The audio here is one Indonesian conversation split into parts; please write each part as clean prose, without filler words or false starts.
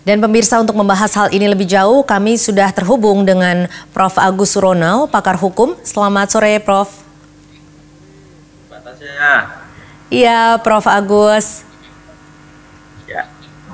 Dan pemirsa, untuk membahas hal ini lebih jauh, kami sudah terhubung dengan Prof. Agus Surono, pakar hukum. Selamat sore, Prof. Iya, Prof. Agus.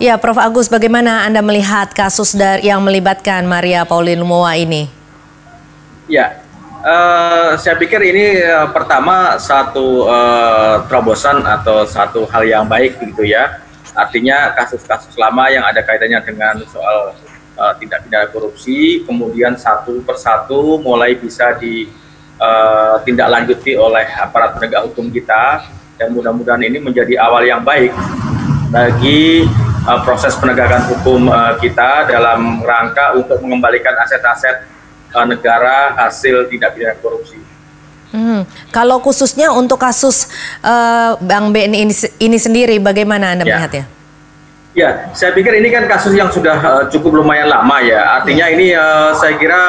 Ya, Prof. Agus, bagaimana Anda melihat kasus yang melibatkan Maria Pauline Lumowa ini? Ya, saya pikir ini pertama satu terobosan atau satu hal yang baik begitu ya. Artinya kasus-kasus lama yang ada kaitannya dengan soal tindak pidana korupsi, kemudian satu persatu mulai bisa ditindaklanjuti oleh aparat penegak hukum kita, dan mudah-mudahan ini menjadi awal yang baik bagi proses penegakan hukum kita dalam rangka untuk mengembalikan aset-aset negara hasil tindak pidana korupsi. Kalau khususnya untuk kasus Bank BNI ini sendiri, bagaimana Anda melihatnya? Ya, saya pikir ini kan kasus yang sudah cukup lumayan lama ya. Artinya ini saya kira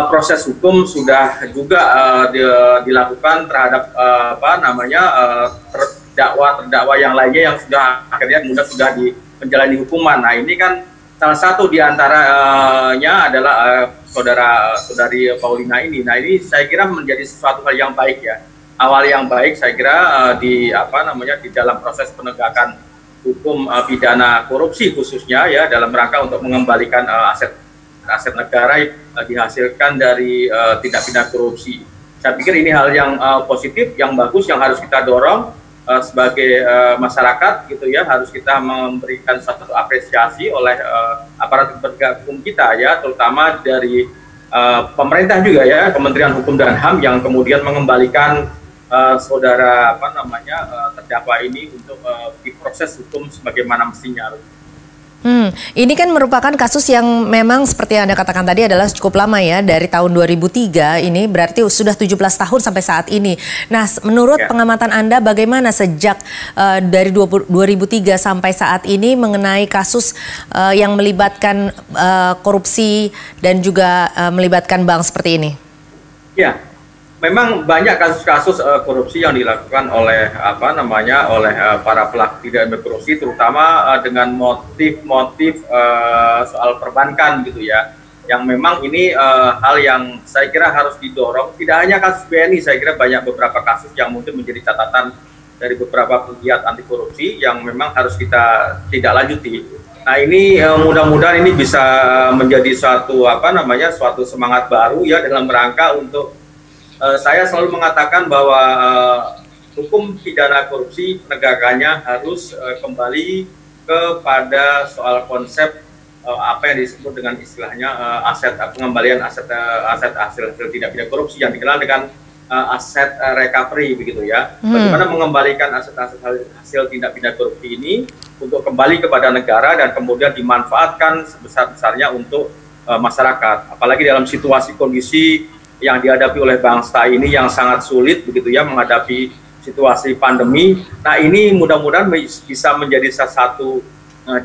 proses hukum sudah juga dilakukan terhadap terdakwa yang lainnya yang sudah akhirnya kemudian sudah menjalani hukuman. Nah, ini kan salah satu diantaranya adalah saudari Paulina ini. Nah, ini saya kira menjadi sesuatu hal yang baik ya, awal yang baik saya kira di dalam proses penegakan hukum pidana korupsi khususnya ya, dalam rangka untuk mengembalikan aset negara dihasilkan dari tindak pidana korupsi. Saya pikir ini hal yang positif, yang bagus, yang harus kita dorong sebagai masyarakat gitu ya. Harus kita memberikan satu apresiasi oleh aparat penegak hukum kita ya, terutama dari pemerintah juga ya, Kementerian Hukum dan HAM yang kemudian mengembalikan saudara terdakwa ini untuk diproses hukum sebagaimana mestinya. Ini kan merupakan kasus yang memang seperti yang Anda katakan tadi adalah cukup lama ya, dari tahun 2003, ini berarti sudah 17 tahun sampai saat ini. Nah, menurut pengamatan Anda bagaimana sejak dari 2003 sampai saat ini mengenai kasus yang melibatkan korupsi dan juga melibatkan bank seperti ini? Ya, memang banyak kasus-kasus korupsi yang dilakukan oleh para pelaku tindak pidana korupsi, terutama dengan motif-motif soal perbankan gitu ya. Yang memang ini hal yang saya kira harus didorong. Tidak hanya kasus BNI, saya kira banyak beberapa kasus yang mungkin menjadi catatan dari beberapa pegiat anti korupsi yang memang harus kita tidak lanjuti. Nah, ini mudah-mudahan ini bisa menjadi suatu suatu semangat baru ya, dalam rangka untuk saya selalu mengatakan bahwa hukum pidana korupsi penegakannya harus kembali kepada soal konsep apa yang disebut dengan istilahnya pengembalian aset hasil tindak pidana korupsi yang dikenal dengan aset recovery begitu ya. Bagaimana mengembalikan aset hasil tindak pidana korupsi ini untuk kembali kepada negara dan kemudian dimanfaatkan sebesar-besarnya untuk masyarakat. Apalagi dalam situasi kondisi yang dihadapi oleh bangsa ini yang sangat sulit begitu ya, menghadapi situasi pandemi. Nah, ini mudah-mudahan bisa menjadi salah satu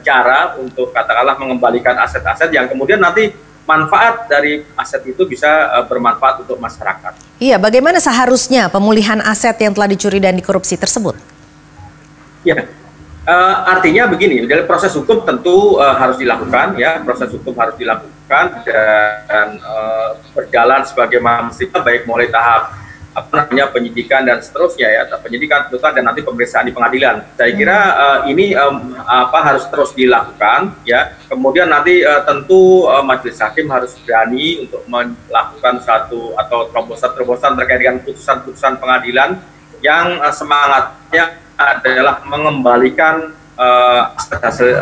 cara untuk katakanlah mengembalikan aset-aset yang kemudian nanti manfaat dari aset itu bisa bermanfaat untuk masyarakat. Iya, bagaimana seharusnya pemulihan aset yang telah dicuri dan dikorupsi tersebut? Ya, artinya begini, dari proses hukum tentu harus dilakukan ya, proses hukum harus dilakukan dan berjalan sebagaimana mestinya, baik mulai tahap penyidikan dan seterusnya ya, penyidikan, tuntutan, dan nanti pemeriksaan di pengadilan. Saya kira ini harus terus dilakukan ya. Kemudian nanti tentu majelis hakim harus berani untuk melakukan satu atau terobosan-terobosan terkait dengan putusan-putusan pengadilan yang semangatnya adalah mengembalikan hasil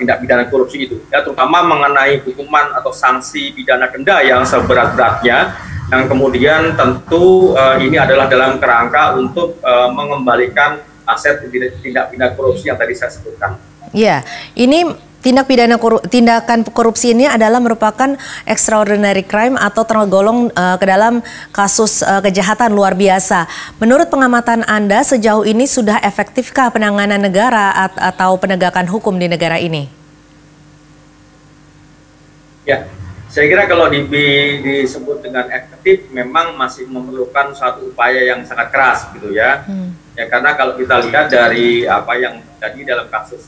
tindak pidana korupsi itu ya, terutama mengenai hukuman atau sanksi pidana denda yang seberat-beratnya, yang kemudian tentu ini adalah dalam kerangka untuk mengembalikan aset tindak pidana korupsi yang tadi saya sebutkan. Ya, ini tindakan korupsi ini adalah merupakan extraordinary crime atau tergolong ke dalam kasus kejahatan luar biasa. Menurut pengamatan Anda, sejauh ini sudah efektifkah penanganan negara atau penegakan hukum di negara ini? Ya, saya kira kalau disebut dengan efektif memang masih memerlukan suatu upaya yang sangat keras gitu ya. Ya, karena kalau kita lihat dari apa yang tadi dalam kasus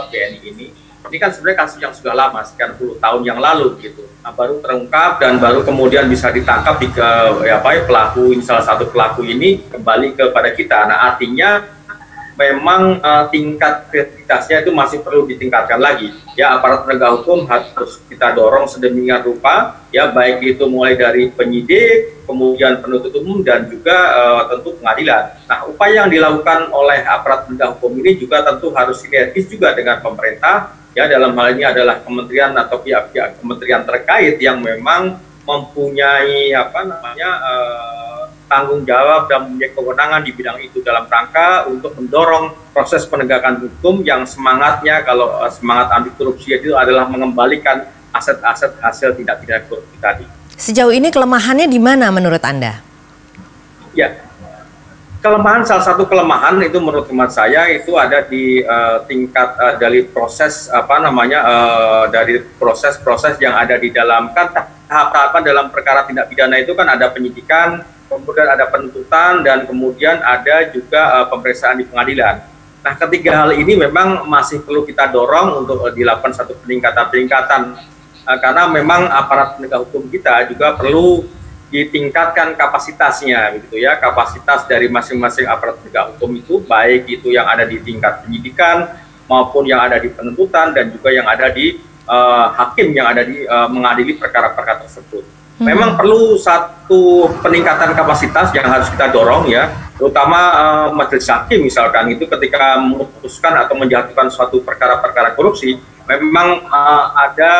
BNI ini, Ini kan sebenarnya kasus yang sudah lama, sekian puluh tahun yang lalu gitu. Nah, baru terungkap dan baru kemudian bisa ditangkap di pelaku, salah satu pelaku ini kembali kepada kita. Nah, artinya memang tingkat kredibilitasnya itu masih perlu ditingkatkan lagi. Ya, aparat penegak hukum harus kita dorong sedemikian rupa, ya, baik itu mulai dari penyidik, kemudian penuntut umum, dan juga tentu pengadilan. Nah, upaya yang dilakukan oleh aparat penegak hukum ini juga tentu harus sinergis juga dengan pemerintah. Ya, dalam hal ini adalah kementerian atau pihak-pihak kementerian terkait yang memang mempunyai tanggung jawab dan mempunyai kewenangan di bidang itu dalam rangka untuk mendorong proses penegakan hukum yang semangatnya, kalau semangat anti korupsi itu adalah mengembalikan aset-aset hasil tindak pidana korupsi tadi. Sejauh ini kelemahannya di mana menurut Anda? Ya, salah satu kelemahan itu menurut hemat saya itu ada di tingkat dari proses dari proses-proses yang ada di dalam, kan tahap-tahapan dalam perkara tindak pidana itu kan ada penyidikan, kemudian ada penuntutan, dan kemudian ada juga pemeriksaan di pengadilan. Nah, ketiga hal ini memang masih perlu kita dorong untuk dilakukan satu peningkatan karena memang aparat penegak hukum kita juga perlu ditingkatkan kapasitasnya, gitu ya, kapasitas dari masing-masing aparat penegak hukum itu, baik itu yang ada di tingkat penyidikan maupun yang ada di penuntutan dan juga yang ada di hakim yang ada di mengadili perkara-perkara tersebut. Memang perlu satu peningkatan kapasitas yang harus kita dorong, ya, terutama majelis hakim misalkan itu ketika memutuskan atau menjatuhkan suatu perkara-perkara korupsi, memang ada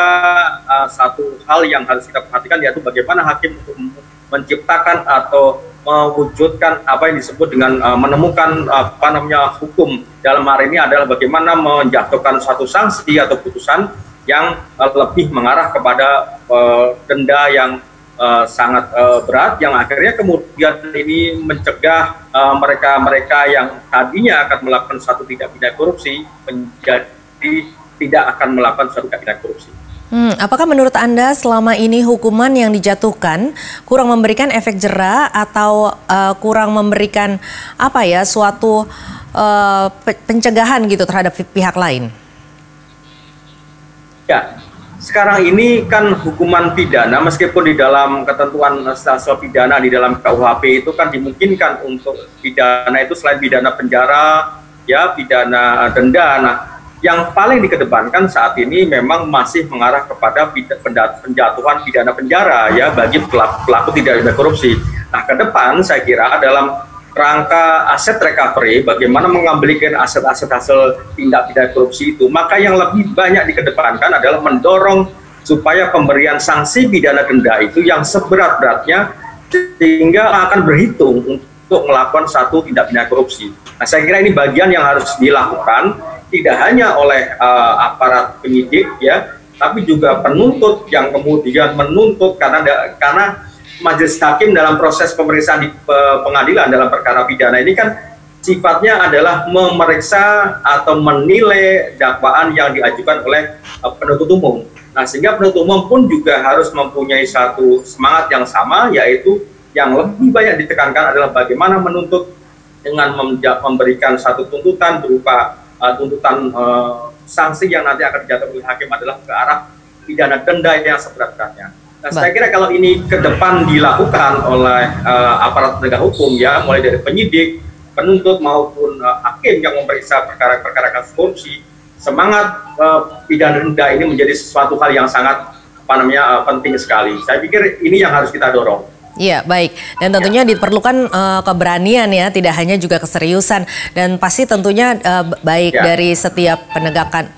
satu hal yang harus kita perhatikan, yaitu bagaimana hakim untuk menciptakan atau mewujudkan apa yang disebut dengan menemukan hukum. Dalam hari ini adalah bagaimana menjatuhkan suatu sanksi atau putusan yang lebih mengarah kepada denda yang sangat berat, yang akhirnya kemudian ini mencegah mereka-mereka yang tadinya akan melakukan suatu tindak pidana korupsi menjadi tidak akan melakukan suatu tindak pidana korupsi. Apakah menurut Anda selama ini hukuman yang dijatuhkan kurang memberikan efek jera atau kurang memberikan suatu pencegahan gitu terhadap pihak lain? Ya, sekarang ini kan hukuman pidana, meskipun di dalam ketentuan stasiun pidana di dalam KUHP itu kan dimungkinkan untuk pidana itu selain pidana penjara, ya, pidana denda. Nah, yang paling dikedepankan saat ini memang masih mengarah kepada penjatuhan pidana penjara, ya, bagi pelaku tindak pidana korupsi. Nah, ke depan saya kira dalam rangka aset recovery, bagaimana mengembalikan aset-aset hasil tindak pidana korupsi itu, maka yang lebih banyak dikedepankan adalah mendorong supaya pemberian sanksi pidana denda itu yang seberat-beratnya sehingga akan berhitung untuk melakukan satu tindak pidana korupsi. Nah, saya kira ini bagian yang harus dilakukan tidak hanya oleh aparat penyidik, ya, tapi juga penuntut yang kemudian menuntut karena majelis hakim dalam proses pemeriksaan di pengadilan dalam perkara pidana ini kan sifatnya adalah memeriksa atau menilai dakwaan yang diajukan oleh penuntut umum. Nah, sehingga penuntut umum pun juga harus mempunyai satu semangat yang sama, yaitu yang lebih banyak ditekankan adalah bagaimana menuntut dengan memberikan satu tuntutan berupa tuntutan sanksi yang nanti akan dijatuhkan oleh hakim adalah ke arah pidana denda yang seberat-beratnya. Nah, saya kira kalau ini ke depan dilakukan oleh aparat penegak hukum, ya, mulai dari penyidik, penuntut maupun hakim yang memeriksa perkara-perkara kasus korupsi, semangat pidana denda ini menjadi sesuatu hal yang sangat penting sekali. Saya pikir ini yang harus kita dorong. Iya, baik. Dan tentunya diperlukan keberanian, ya, tidak hanya juga keseriusan. Dan pasti tentunya baik dari setiap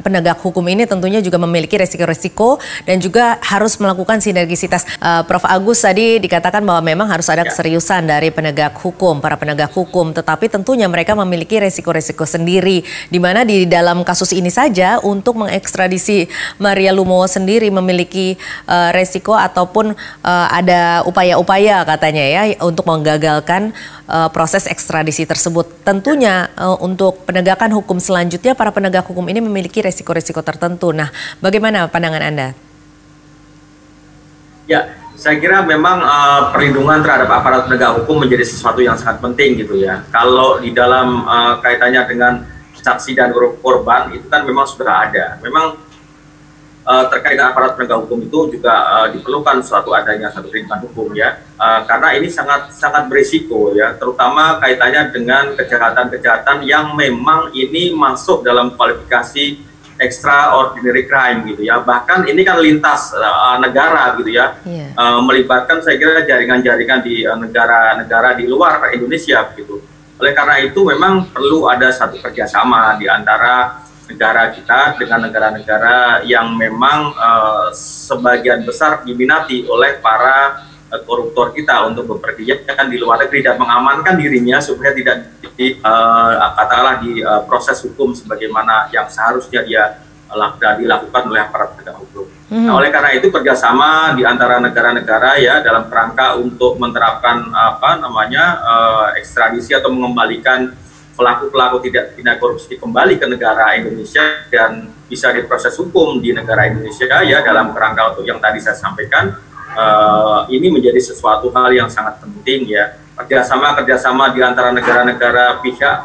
penegak hukum ini tentunya juga memiliki resiko-resiko dan juga harus melakukan sinergisitas. Prof. Agus tadi dikatakan bahwa memang harus ada keseriusan dari penegak hukum, para penegak hukum. Tetapi tentunya mereka memiliki resiko-resiko sendiri. Di mana di dalam kasus ini saja untuk mengekstradisi Maria Lumowa sendiri memiliki resiko ataupun ada upaya-upaya katanya, ya, untuk menggagalkan proses ekstradisi tersebut. Tentunya untuk penegakan hukum selanjutnya para penegak hukum ini memiliki resiko-resiko tertentu. Nah, bagaimana pandangan Anda? Ya, saya kira memang perlindungan terhadap aparat penegak hukum menjadi sesuatu yang sangat penting, gitu ya. Kalau di dalam kaitannya dengan saksi dan korban itu kan memang sudah ada. Memang terkait dengan aparat penegak hukum itu juga diperlukan suatu adanya satu tindakan hukum ya, karena ini sangat berisiko ya, terutama kaitannya dengan kejahatan-kejahatan yang memang ini masuk dalam kualifikasi extraordinary crime gitu ya, bahkan ini kan lintas negara gitu ya, melibatkan saya kira jaringan-jaringan di negara-negara di luar Indonesia gitu. Oleh karena itu memang perlu ada satu kerjasama di antara negara kita dengan negara-negara yang memang sebagian besar diminati oleh para koruptor kita untuk bepergian di luar negeri dan mengamankan dirinya supaya tidak katakanlah di proses hukum sebagaimana yang seharusnya dia dilakukan oleh aparat penegak hukum. Nah, oleh karena itu kerjasama di antara negara-negara ya dalam kerangka untuk menerapkan ekstradisi atau mengembalikan pelaku-pelaku tidak pidana korupsi kembali ke negara Indonesia dan bisa diproses hukum di negara Indonesia ya dalam kerangka untuk yang tadi saya sampaikan, ini menjadi sesuatu hal yang sangat penting ya, kerjasama di antara negara-negara pihak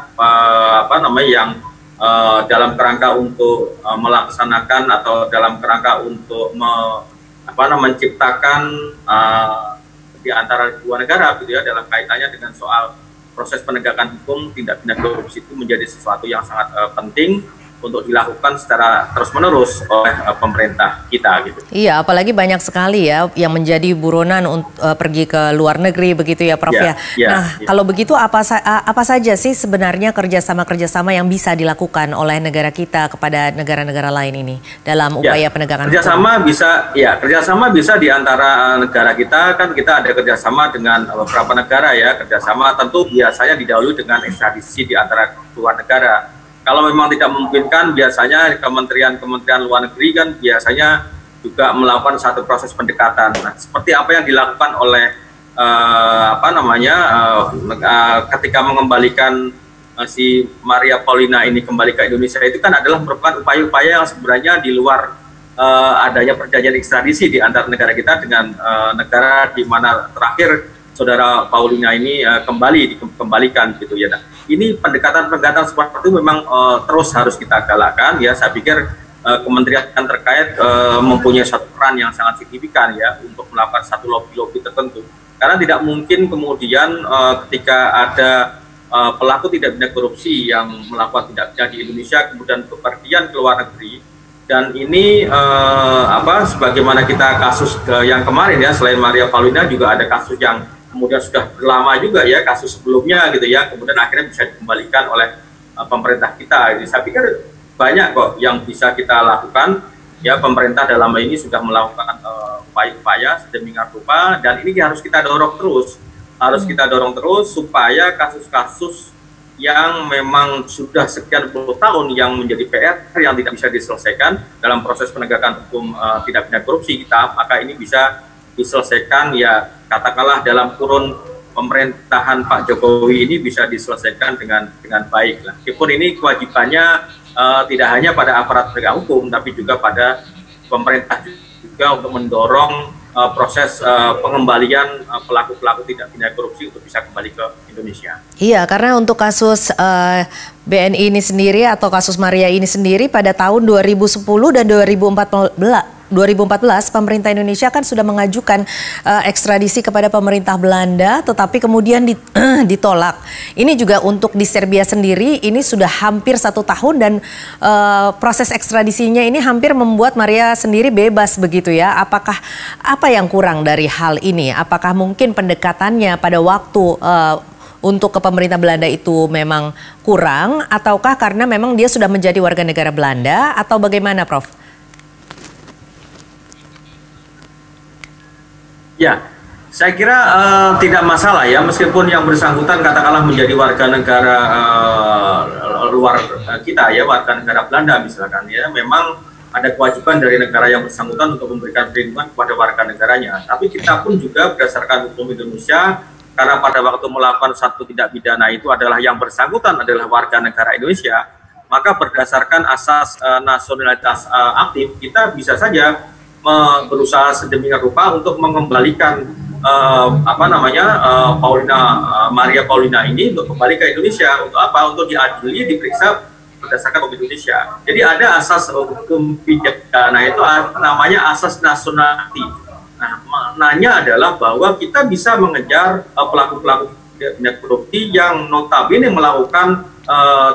yang dalam kerangka untuk melaksanakan atau dalam kerangka untuk menciptakan di antara dua negara gitu ya dalam kaitannya dengan soal proses penegakan hukum tindak pidana korupsi itu menjadi sesuatu yang sangat penting untuk dilakukan secara terus-menerus oleh pemerintah kita gitu. Iya, apalagi banyak sekali ya yang menjadi buronan pergi ke luar negeri begitu ya, Prof ya. Kalau begitu apa saja sih sebenarnya kerjasama yang bisa dilakukan oleh negara kita kepada negara-negara lain ini dalam upaya penegakan hukum? Kerjasama bisa di antara negara kita, kan kita ada kerjasama dengan beberapa negara ya, kerjasama tentu biasanya didahului dengan ekstradisi di antara dua negara. Kalau memang tidak memungkinkan, biasanya kementerian luar negeri kan biasanya juga melakukan satu proses pendekatan. Nah, seperti apa yang dilakukan oleh ketika mengembalikan si Maria Pauline ini kembali ke Indonesia itu kan adalah merupakan upaya-upaya yang sebenarnya di luar adanya perjanjian ekstradisi di antara negara kita dengan negara di mana terakhir saudara Paulina ini dikembalikan gitu ya. Nah, ini pendekatan seperti itu memang terus harus kita galakkan ya. Saya pikir kementerian terkait mempunyai satu peran yang sangat signifikan ya untuk melakukan satu lobby tertentu. Karena tidak mungkin kemudian ketika ada pelaku tidak pidana korupsi yang melakukan tindak pidana di Indonesia kemudian bepergian ke luar negeri, dan ini sebagaimana kita kasus yang kemarin ya, selain Maria Pauline juga ada kasus yang kemudian sudah lama juga ya, kasus sebelumnya gitu ya, kemudian akhirnya bisa dikembalikan oleh pemerintah kita. Jadi saya pikir banyak kok yang bisa kita lakukan ya, pemerintah dalam hal ini sudah melakukan upaya-upaya sedemikian rupa, dan ini harus kita dorong terus, supaya kasus-kasus yang memang sudah sekian puluh tahun yang menjadi PR yang tidak bisa diselesaikan dalam proses penegakan hukum tidak pidana korupsi kita, maka ini bisa diselesaikan ya, katakanlah dalam kurun pemerintahan Pak Jokowi ini bisa diselesaikan dengan baik lah. Meskipun ini kewajibannya tidak hanya pada aparat penegak hukum, tapi juga pada pemerintah juga untuk mendorong proses pengembalian pelaku-pelaku tidak pidana korupsi untuk bisa kembali ke Indonesia. Iya, karena untuk kasus BNI ini sendiri atau kasus Maria ini sendiri pada tahun 2010 dan 2014 pemerintah Indonesia kan sudah mengajukan ekstradisi kepada pemerintah Belanda, tetapi kemudian ditolak. Ini juga untuk di Serbia sendiri ini sudah hampir 1 tahun dan proses ekstradisinya ini hampir membuat Maria sendiri bebas begitu ya. Apakah apa yang kurang dari hal ini? Apakah mungkin pendekatannya pada waktu untuk ke pemerintah Belanda itu memang kurang, ataukah karena memang dia sudah menjadi warga negara Belanda, atau bagaimana, Prof? Ya, saya kira tidak masalah ya, meskipun yang bersangkutan katakanlah menjadi warga negara luar kita ya, warga negara Belanda misalkan ya, memang ada kewajiban dari negara yang bersangkutan untuk memberikan perlindungan kepada warga negaranya. Tapi kita pun juga berdasarkan hukum Indonesia, karena pada waktu melakukan satu tindak pidana itu adalah yang bersangkutan adalah warga negara Indonesia, maka berdasarkan asas nasionalitas aktif kita bisa saja berusaha sedemikian rupa untuk mengembalikan Maria Pauline ini untuk kembali ke Indonesia. Untuk apa? Untuk diadili, diperiksa berdasarkan hukum Indonesia. Jadi ada asas hukum pidana itu namanya asas nationality. Nah, maknanya adalah bahwa kita bisa mengejar pelaku-pelaku tindak korupsi yang notabene melakukan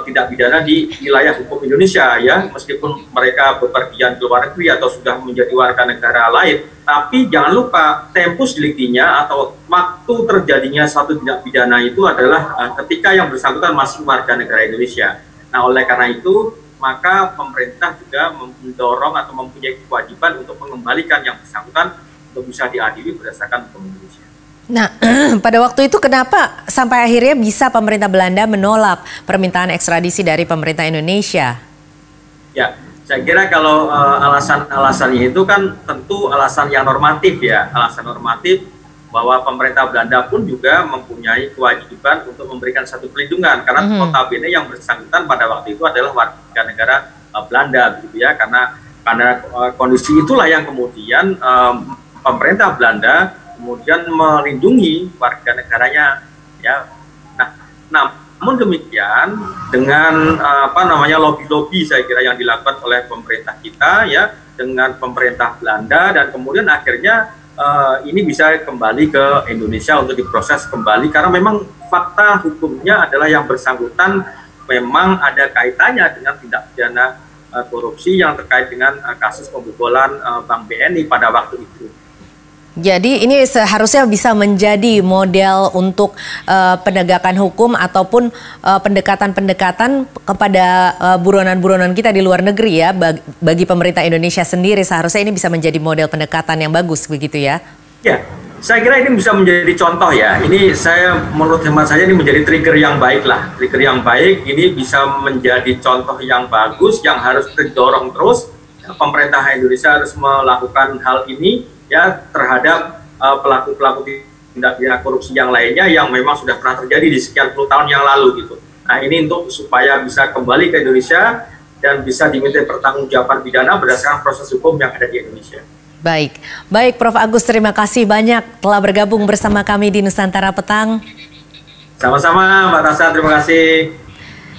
tindak pidana di wilayah hukum Indonesia, ya, meskipun mereka bepergian ke luar negeri atau sudah menjadi warga negara lain. Tapi jangan lupa tempus delictinya atau waktu terjadinya suatu tindak pidana itu adalah ketika yang bersangkutan masih warga negara Indonesia. Nah, oleh karena itu maka pemerintah juga mendorong atau mempunyai kewajiban untuk mengembalikan yang bersangkutan untuk bisa diadili berdasarkan hukum Indonesia. Nah, pada waktu itu kenapa sampai akhirnya bisa pemerintah Belanda menolak permintaan ekstradisi dari pemerintah Indonesia? Ya, saya kira kalau alasan-alasannya itu kan tentu alasan yang normatif, ya. Alasan normatif bahwa pemerintah Belanda pun juga mempunyai kewajiban untuk memberikan satu perlindungan. Karena notabene yang bersangkutan pada waktu itu adalah warga negara Belanda, gitu ya. Karena kondisi itulah yang kemudian pemerintah Belanda kemudian melindungi warga negaranya, ya. Nah, namun demikian dengan lobby-lobby saya kira yang dilakukan oleh pemerintah kita, ya, dengan pemerintah Belanda, dan kemudian akhirnya ini bisa kembali ke Indonesia untuk diproses kembali karena memang fakta hukumnya adalah yang bersangkutan memang ada kaitannya dengan tindak pidana korupsi yang terkait dengan kasus pembobolan Bank BNI pada waktu itu. Jadi ini seharusnya bisa menjadi model untuk penegakan hukum ataupun pendekatan-pendekatan kepada buronan-buronan kita di luar negeri, ya, bagi pemerintah Indonesia sendiri. Seharusnya ini bisa menjadi model pendekatan yang bagus, begitu ya? Ya, saya kira ini bisa menjadi contoh, ya. Ini menurut hemat saya ini menjadi trigger yang baik lah. Trigger yang baik ini bisa menjadi contoh yang bagus yang harus didorong terus. Pemerintah Indonesia harus melakukan hal ini, ya, terhadap pelaku-pelaku tindak pidana korupsi yang lainnya yang memang sudah pernah terjadi di sekian puluh tahun yang lalu, gitu. Nah, ini untuk supaya bisa kembali ke Indonesia dan bisa diminta pertanggungjawaban pidana berdasarkan proses hukum yang ada di Indonesia. Baik Prof. Agus, terima kasih banyak telah bergabung bersama kami di Nusantara Petang. Sama-sama Mbak Tasya, terima kasih.